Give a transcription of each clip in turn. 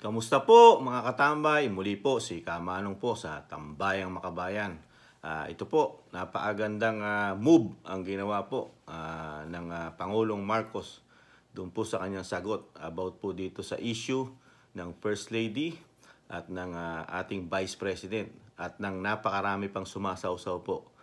Kamusta po mga katambay? Muli po si Kamanong po sa Tambayang Makabayan. Ito po, napakagandang move ang ginawa po ng Pangulong Marcos doon po sa kanyang sagot about po dito sa issue ng First Lady at ng ating Vice President at ng napakarami pang sumasawsaw po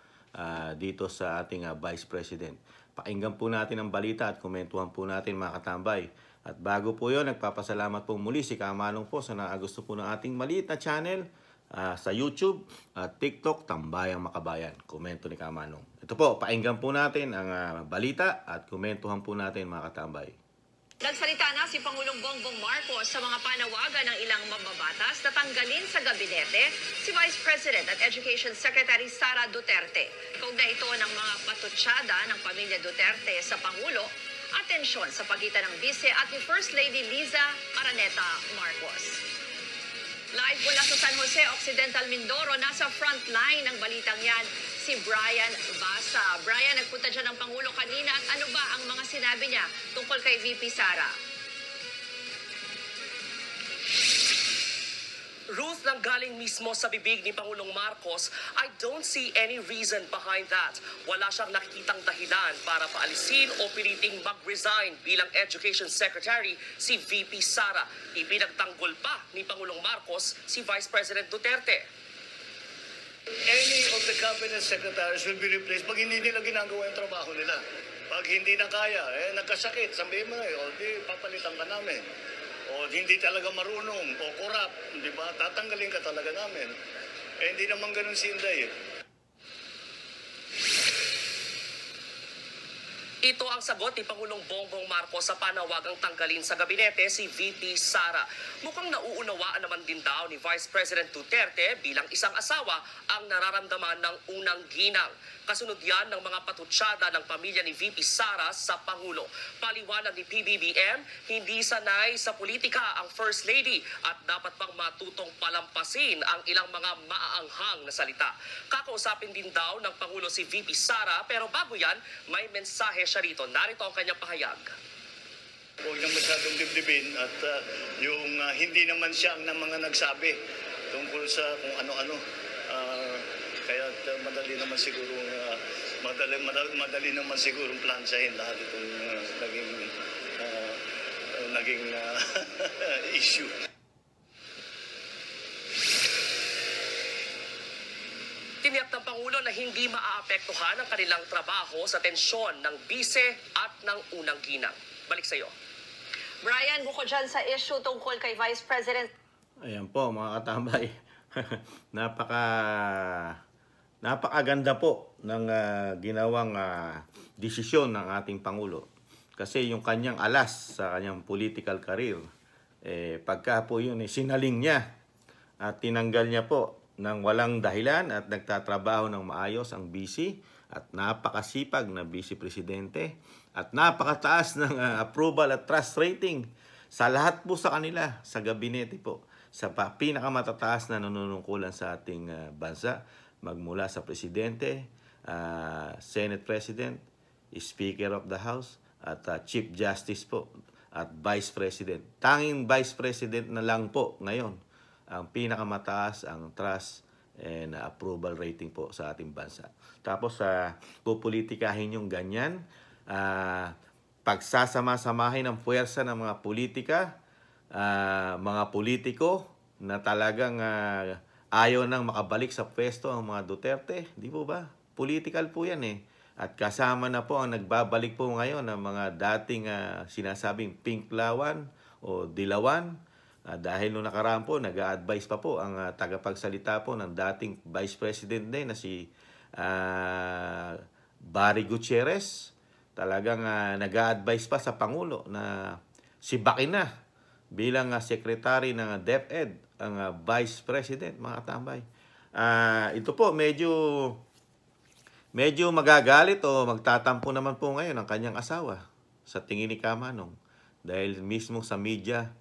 dito sa ating Vice President. Pakinggan po natin ang balita at komentuhan po natin mga katambay. At bago po yun, nagpapasalamat po muli si Kamanong po sa gusto po ng ating maliit na channel sa YouTube at TikTok, Tambayang Makabayan. Komento ni Kamanong. Ito po, pakinggan po natin ang balita at komentuhan po natin mga katambay. Nagsalita na si Pangulong Bongbong Marcos sa mga panawagan ng ilang mababatas na tanggalin sa gabinete si Vice President at Education Secretary Sara Duterte. Kaugnay ito ng mga patutsada ng pamilya Duterte sa Pangulo, atensyon sa pagitan ng Vice at ni First Lady Liza Araneta Marcos. Live mula sa San Jose, Occidental Mindoro, nasa front line ng balitang yan si Brian Basa. Brian, nagpunta dyan ng Pangulo kanina at ano ba ang mga sinabi niya tungkol kay VP Sara? Ruth, nang galing mismo sa bibig ni Pangulong Marcos, I don't see any reason behind that. Wala siyang nakikitang dahilan para paalisin o piliting mag-resign bilang Education Secretary si VP Sara. Ipinagtanggol pa ni Pangulong Marcos si Vice President Duterte. Any of the cabinet secretaries will be replaced pag hindi nila ginagawa yung trabaho nila. Pag hindi na kaya, nagkasakit, sabihin mo na, di papalitan ka namin. O hindi talaga marunong, o corrupt, di ba? Tatanggalin ka talaga namin. Hindi naman ganun si Inday. Ito ang sagot ni Pangulong Bongbong Marcos sa panawagang tanggalin sa gabinete si VP Sara. Mukhang nauunawaan naman din daw ni Vice President Duterte bilang isang asawa ang nararamdaman ng unang ginang. Kasunod yan ng mga patutsada ng pamilya ni VP Sara sa Pangulo. Paliwanag ni PBBM, hindi sanay sa politika ang First Lady at dapat pang matutong palampasin ang ilang mga maaanghang na salita. Kakausapin din daw ng Pangulo si VP Sara pero bago yan, may mensahe siya rito. Narito ang kanyang pahayag. Huwag nang masyadong dibdibin at yung hindi naman siya ang mga nagsabi tungkol sa kung ano-ano. Kaya madali naman siguro madali naman siguro plansahin lahat itong naging issue. Tiniyak ng Pangulo na hindi maaapektuhan ang kanilang trabaho sa tensyon ng bise at ng unang ginang. Balik sa iyo. Brian, bukod dyan sa issue tungkol kay Vice President. Ayan po mga katambay. Napakaganda po ng ginawang desisyon ng ating Pangulo. Kasi yung kanyang alas sa kanyang political career, pagka po yun sinaling niya at tinanggal niya po ng walang dahilan at nagtatrabaho ng maayos ang VC at napakasipag na Vice Presidente at napakataas ng approval at trust rating sa lahat po sa kanila, sa gabinete po, sa pinakamatataas na nanunungkulan sa ating bansa, magmula sa Presidente, Senate President, Speaker of the House, at Chief Justice po, at Vice President. Tanging Vice President na lang po ngayon ang pinakamataas ang trust and approval rating po sa ating bansa. Tapos pupolitikahin yung ganyan, pagsasama-samahin ang puwersa ng mga politika, mga politiko na talagang ayaw nang makabalik sa pwesto ang mga Duterte, di po ba? Political po yan eh. At kasama na po ang nagbabalik po ngayon ng mga dating sinasabing pink lawan o dilawan. Dahil nung nakaraan po, nag-a-advise pa po ang tagapagsalita po ng dating Vice President din na si Barry Gutierrez. Talagang nag-a-advise pa sa Pangulo na si Bakina bilang Secretary ng DepEd ang Vice President, mga tambay. Ito po, medyo magagalit o magtatampo naman po ngayon ang kanyang asawa sa tingin ni Kamanong. Dahil mismo sa media,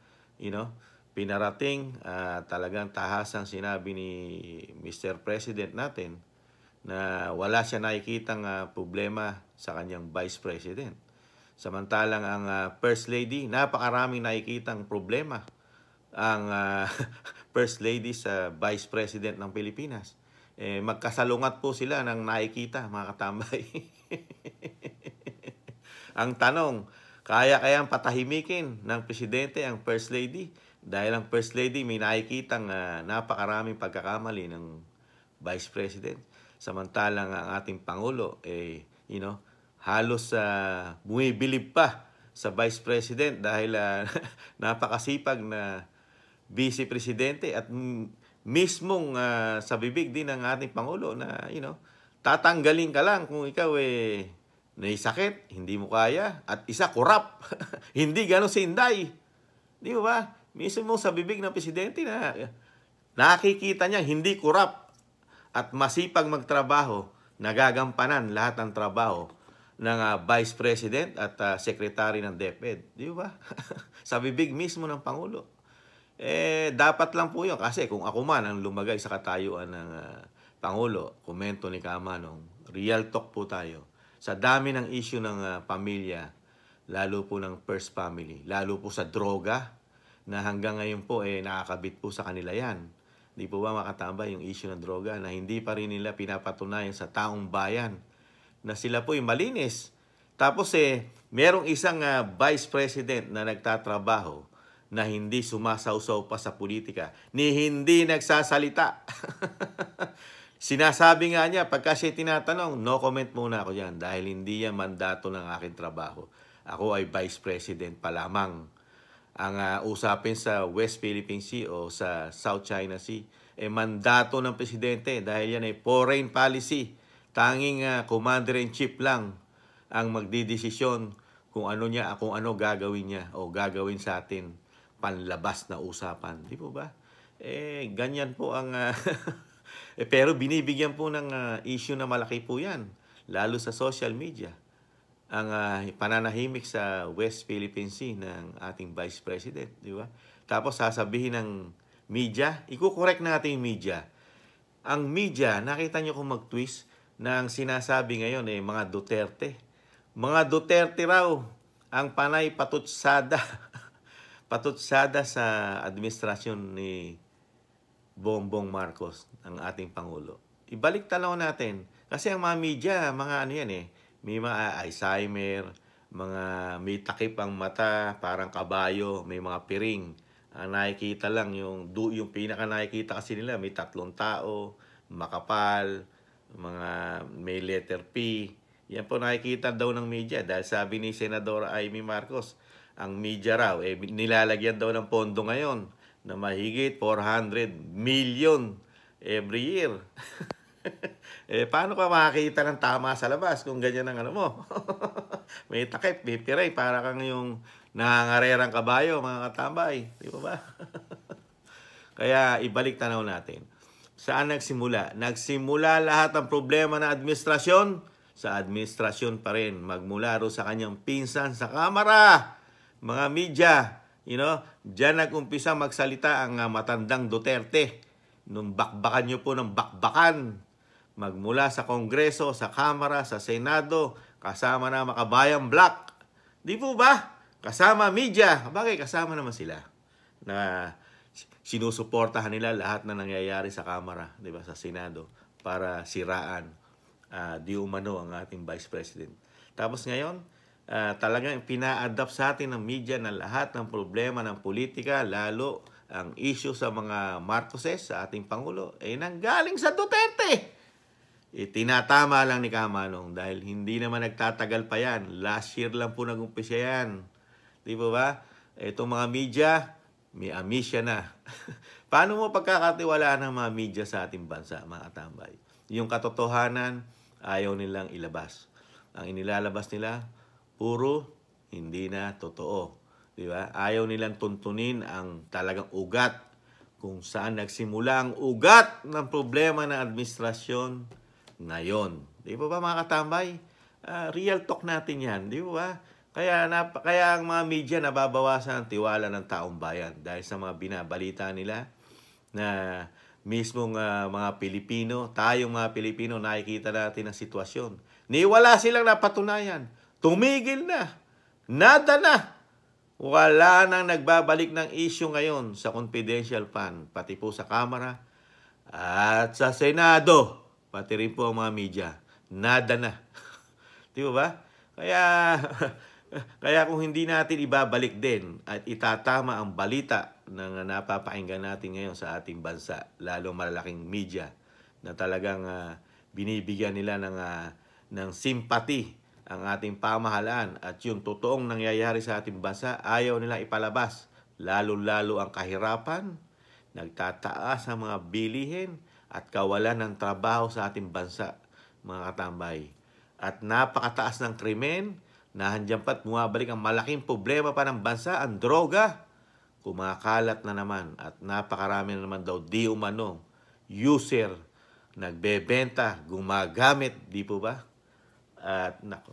pinarating, talagang tahasang sinabi ni Mr. President natin na wala siya nakikitang problema sa kanyang Vice President. Samantalang ang First Lady, napakaraming nakikitang problema ang First Lady sa Vice President ng Pilipinas. Magkasalungat po sila ng nakikita, mga katambay. Ang tanong, kayang patahimikin ng Presidente ang First Lady? Dahil ang First Lady may nakikitang napakaraming pagkakamali ng Vice President. Samantalang ang ating Pangulo, halos bumibilib pa sa Vice President dahil napakasipag na Vice Presidente at mismong sa bibig din ng ating Pangulo na, tatanggalin ka lang kung ikaw may sakit, hindi mo kaya, at isa korap. Hindi gano'n si Inday. Di ba? Mismo sa bibig ng Presidente na nakikita niya hindi korap at masipag magtrabaho, nagagampanan lahat ng trabaho ng Vice President at Secretary ng DepEd. Di ba? Sa bibig mismo ng Pangulo. Dapat lang po yun. Kasi kung ako man ang lumagay sa katayuan ng Pangulo, komento ni Kamanong, real talk po tayo. Sa dami ng issue ng pamilya, lalo po ng first family, lalo po sa droga, na hanggang ngayon po nakakabit po sa kanila yan. Di po ba makatambay yung issue ng droga na hindi pa rin nila pinapatunayan sa taong bayan na sila po malinis. Tapos merong isang Vice President na nagtatrabaho na hindi sumasawsaw pa sa politika, ni hindi nagsasalita. Sinasabi nga niya, pagka siya tinatanong, no comment muna ako dyan dahil hindi yan mandato ng aking trabaho. Ako ay Vice President pa lamang. Ang usapin sa West Philippine Sea o sa South China Sea, mandato ng Presidente dahil yan ay foreign policy. Tanging Commander-in-Chief lang ang magdidesisyon kung ano gagawin niya o gagawin sa atin panlabas na usapan. Di po ba? Ganyan po ang... pero binibigyan po ng issue na malaki po yan. Lalo sa social media. Ang pananahimik sa West Philippine Sea ng ating Vice President. Di ba? Tapos sasabihin ng media, iko-correct natin yung media. Ang media, nakita nyo kung mag-twist na ang sinasabi ngayon mga Duterte. Mga Duterte raw ang panay patutsada. Patutsada sa administrasyon ni Bongbong Marcos, ang ating Pangulo. Ibalik tanaw natin. Kasi ang mga media, mga may mga Alzheimer, mga may takip ang mata, parang kabayo, may mga piring. Nakikita lang yung pinaka nakikita kasi nila, may 3 tao, makapal, mga may letter P. Yan po nakikita daw ng media dahil sabi ni Senadora Amy Marcos, ang media raw, nilalagyan daw ng pondo ngayon na mahigit 400 million every year. Paano ka makakita ng tama sa labas kung ganyan ang mo? May takip, may piray, para kang yung nangangarerang kabayo, mga katambay. Di ba? Kaya ibalik tanaw natin. Saan nagsimula? Nagsimula lahat ng problema ng administrasyon sa administrasyon pa rin. Magmula ro sa kanyang pinsan sa Kamara. Mga media, diyan nag-umpisa magsalita ang matandang Duterte. Nung bakbakan nyo po ng bakbakan. Magmula sa Kongreso, sa Kamara, sa Senado, kasama na Makabayang Black. Di po ba? Kasama media. Bagay, kasama naman sila. Na sinusuportahan nila lahat na nangyayari sa Kamara, di ba, sa Senado, para siraan di umano ang ating Vice President. Tapos ngayon, talagang pina-adapt sa atin ng media na lahat ng problema ng politika, lalo ang issue sa mga Marcoses, sa ating Pangulo, nanggaling sa Duterte. Tinatama lang ni Kamanong dahil hindi naman nagtatagal pa yan. Last year lang po nag-umpisa yan. Di ba? Itong mga media, may amnesia na. Paano mo pagkakatiwalaan ng mga media sa ating bansa, mga katambay? Yung katotohanan, ayaw nilang ilabas. Ang inilalabas nila, puro hindi na totoo. Di ba? Ayaw nilang tuntunin ang talagang ugat kung saan nagsimula ang ugat ng problema ng administrasyon ngayon. Di ba mga katambay? Real talk natin yan. Di ba? Kaya ang mga media nababawasan ang tiwala ng taong bayan dahil sa mga binabalita nila na mismong mga Pilipino, tayong mga Pilipino, nakikita natin ang sitwasyon. Wala silang napatunayan. Tumigil na. Nada na. Wala nang nagbabalik ng issue ngayon sa confidential fund, pati po sa Kamara at sa Senado, pati rin po ang mga media. Nada na. Di ba? Kaya, kaya kung hindi natin ibabalik din at itatama ang balita na napapakinggan natin ngayon sa ating bansa, lalo malalaking media, na talagang binibigyan nila ng sympathy ang ating pamahalaan at yung totoong nangyayari sa ating bansa, ayaw nila ipalabas. Lalo-lalo ang kahirapan, nagtataas ang mga bilihin at kawalan ng trabaho sa ating bansa, mga katambay. At napakataas ng krimen, nahandyan pa't bumabalik ang malaking problema pa ng bansa, ang droga. Kumakalat na naman at napakarami na naman daw di umano user, nagbebenta, gumagamit, di po ba? At nako,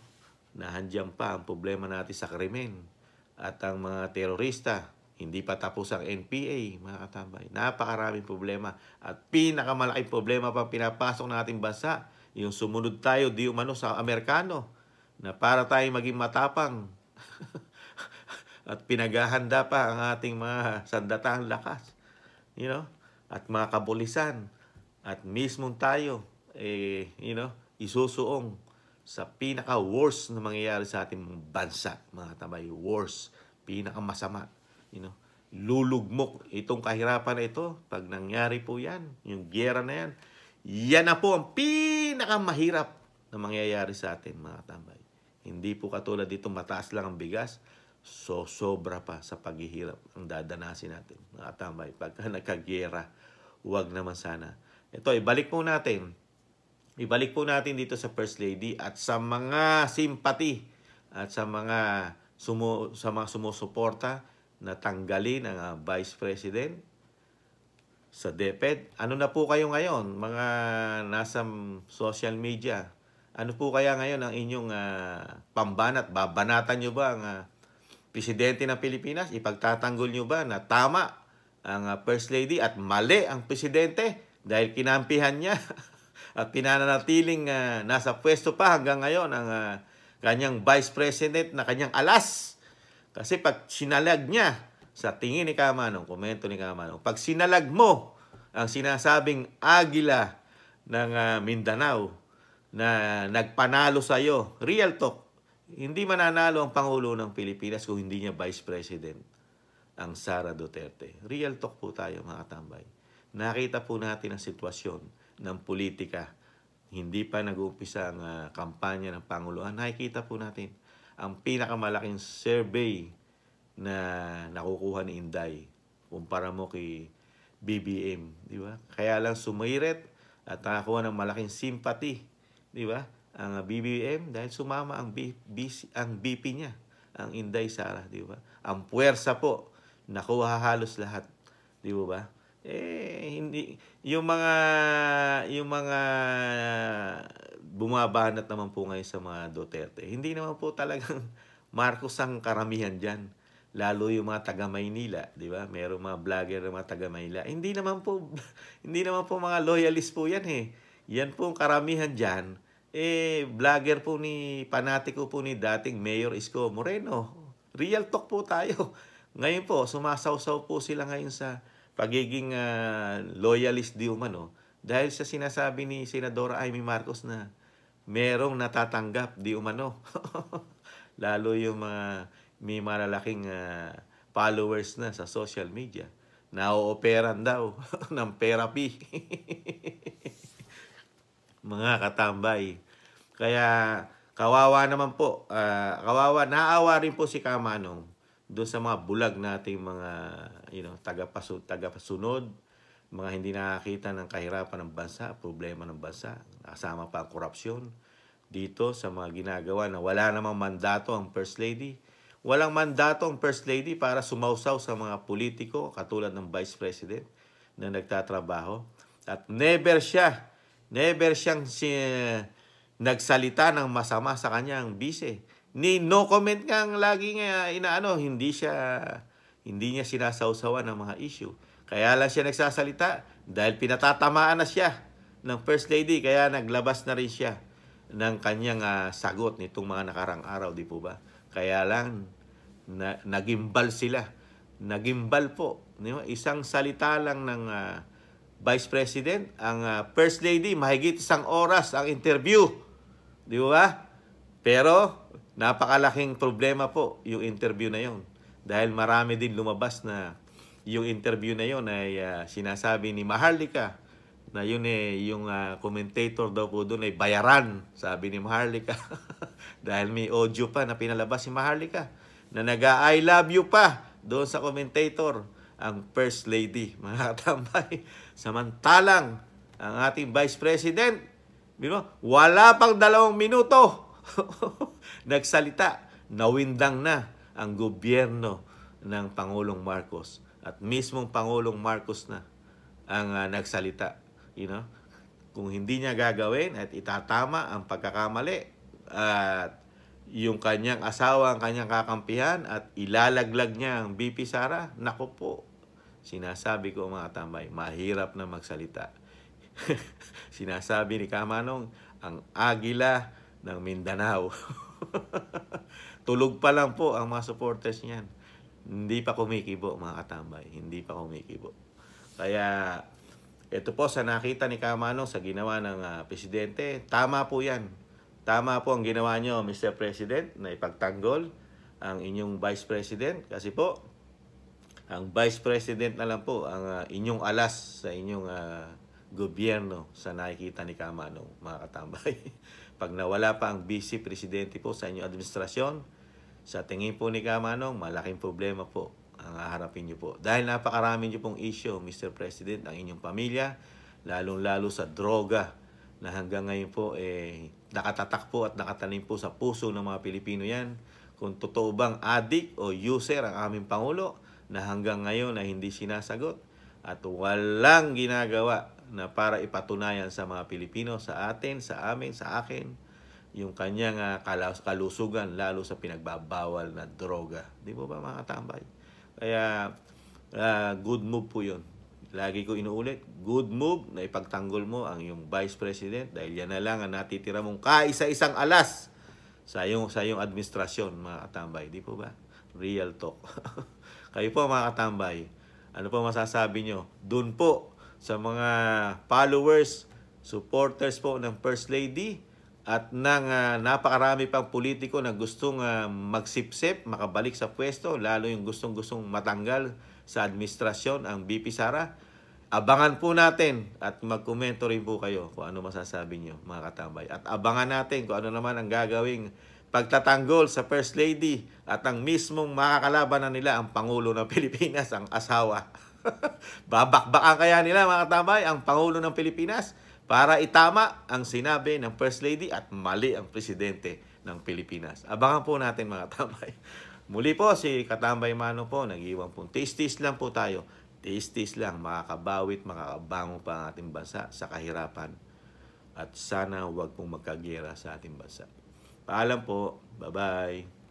nahandyan pa ang problema natin sa krimen. At ang mga terorista, hindi pa tapos ang NPA, mga katambay. Napakaraming problema. At pinakamalaking problema pa pinapasok ng ating bansa, yung sumunod tayo di umano sa Amerikano, na para tayo maging matapang. At pinaghahanda pa ang ating mga sandatahang lakas. You know? At mga kapulisan. At mismong tayo, isusuong sa pinaka-worst na mangyayari sa ating bansa, mga tabay. Worst. Pinaka-masama. You know? Lulugmok itong kahirapan na ito. Pag nangyari po yan, yung giyera na yan, yan na po ang pinaka-mahirap na mangyayari sa atin, mga tabay. Hindi po katulad dito mataas lang ang bigas, so sobra pa sa paghihirap ang dadanasin natin, mga tabay. Pagka nagka-giyera, huwag naman sana. Ito, ibalik po natin dito sa First Lady at sa mga simpati at sa mga sumusuporta na tanggalin ang Vice President sa DepEd. Ano na po kayo ngayon, mga nasa social media? Ano po kaya ngayon ang inyong pambanat? Babanatan nyo ba ang Presidente ng Pilipinas? Ipagtatanggol nyo ba na tama ang First Lady at mali ang Presidente dahil kinampihan niya at pinananatiling nasa pwesto pa hanggang ngayon ang kanyang Vice President na kanyang alas? Kasi pag sinalag niya, sa tingin ni Kamanong, komento ni Kamanong, pag sinalag mo ang sinasabing agila ng Mindanao na nagpanalo sa'yo, real talk, hindi mananalo ang Pangulo ng Pilipinas kung hindi niya Vice President ang Sara Duterte. Real talk po tayo, mga tambay. Nakita po natin ang sitwasyon ng politika. Hindi pa nag-uumpisa ang kampanya ng Panguluhan. Nakikita po natin ang pinakamalaking survey na nakukuha ni Inday kumpara mo kay BBM, di ba? Kaya lang sumiret at nakakuha ng malaking sympathy, di ba? Ang BBM dahil sumama ang BP niya, ang Inday Sara, di ba? Ang puwersa po nakuha halos lahat, di ba? Hindi yung mga bumabanat naman po ngayon sa mga Duterte. Hindi naman po talagang Marcos ang karamihan diyan. Lalo yung mga taga Maynila, di ba? Merong mga vlogger ng mga taga Maynila. Hindi naman po mga loyalist po yan eh. Yan po ang karamihan diyan. Vlogger po panatiko po ni dating Mayor Isko Moreno. Real talk po tayo. Ngayon po, sumasawsaw po sila ngayon sa pagiging loyalist di umano dahil sa sinasabi ni Senadora Amy Marcos na merong natatanggap di umano. Lalo yung may malalaking followers na sa social media. Na-ooperan daw ng therapy. Mga katambay. Kaya kawawa naman po. Naawa rin po si Kamanong doon sa mga bulag nating mga tagapasunod, mga hindi nakakita ng kahirapan ng bansa, problema ng bansa, kasama pa ang korupsyon dito sa mga ginagawa na wala namang mandato ang First Lady. Walang mandato ang First Lady para sumausaw sa mga politiko katulad ng Vice President na nagtatrabaho. At never siyang nagsalita ng masama sa kanyang bise. No comment nga ang lagi nga hindi niya sinasawsawan ng mga issue. Kaya lang siya nagsasalita dahil pinatatamaan na siya ng First Lady, kaya naglabas na rin siya ng kanyang sagot nitong mga nakarang araw, di po ba? Kaya lang nagimbal sila. Nagimbal po. Di ba? Isang salita lang ng Vice President, ang First Lady, mahigit 1 oras ang interview. Di ba? Pero, napakalaking problema po yung interview na yon. Dahil marami din lumabas na yung interview na yon ay sinasabi ni Maharlika na yun yung commentator daw po doon ay bayaran, sabi ni Maharlika. Dahil may audio pa na pinalabas si Maharlika na nag-I love you pa doon sa commentator ang First Lady, mga katambay. Samantalang ang ating Vice President, wala pang 2 minuto nagsalita, nawindang na ang gobyerno ng Pangulong Marcos. At mismong Pangulong Marcos na ang nagsalita. Kung hindi niya gagawin at itatama ang pagkakamali at yung kanyang asawa, ang kanyang kakampihan at ilalaglag niya ang VP Sara, naku po, sinasabi ko mga tambay, mahirap na magsalita. Sinasabi ni Kamanong, ang agila ng Mindanao. Tulog pa lang po ang mga supporters niyan. Hindi pa kumikibo mga katambay, hindi pa kumikibo. Kaya ito po sa nakita ni Kamanong sa ginawa ng presidente, tama po yan. Tama po ang ginawa nyo, Mr. President, na ipagtanggol ang inyong Vice President. Kasi po, ang Vice President na lang po ang inyong alas sa inyong gobyerno sa nakikita ni Kamanong, mga katambay. Pag nawala pa ang Vice Presidente po sa inyong administrasyon, sa tingin po ni Kamanong, malaking problema po ang haharapin nyo po. Dahil napakarami nyo pong issue, Mr. President, ang inyong pamilya, lalong-lalo sa droga, na hanggang ngayon po nakatatak po at nakatanim po sa puso ng mga Pilipino yan. Kung totoo bang addict o user ang aming Pangulo na hanggang ngayon na hindi sinasagot at walang ginagawa na para ipatunayan sa mga Pilipino, sa atin, sa amin, sa akin, yung kanyang kalusugan lalo sa pinagbabawal na droga. Di ba mga tambay? Kaya good move po yun. Lagi ko inuulit, good move na ipagtanggol mo ang iyong Vice President dahil yan na lang ang natitira mong kaisa-isang alas sa iyong administrasyon, mga katambay. Di po ba? Real talk. Kayo po mga katambay, ano po masasabi nyo? Doon po sa mga followers, supporters po ng First Lady at ng napakarami pang politiko na gustong magsipsip, makabalik sa pwesto, lalo yung gustong-gustong matanggal sa administrasyon ang VP Sara. Abangan po natin at magkomento rin po kayo kung ano masasabi nyo, mga katambay. At abangan natin kung ano naman ang gagawing pagtatanggol sa First Lady at ang mismong makakalaban na nila ang Pangulo ng Pilipinas, ang asawa. Babakbakan kaya nila, mga katambay, ang Pangulo ng Pilipinas para itama ang sinabi ng First Lady at mali ang Presidente ng Pilipinas. Abangan po natin, mga katambay. Muli po, si Katambay Mano po, nag-iwan po. Tis-tis lang po tayo. Tis-tis lang, makakabawit, makakabangon pa ang ating bansa sa kahirapan. At sana huwag pong magkagera sa ating bansa. Paalam po. Bye-bye.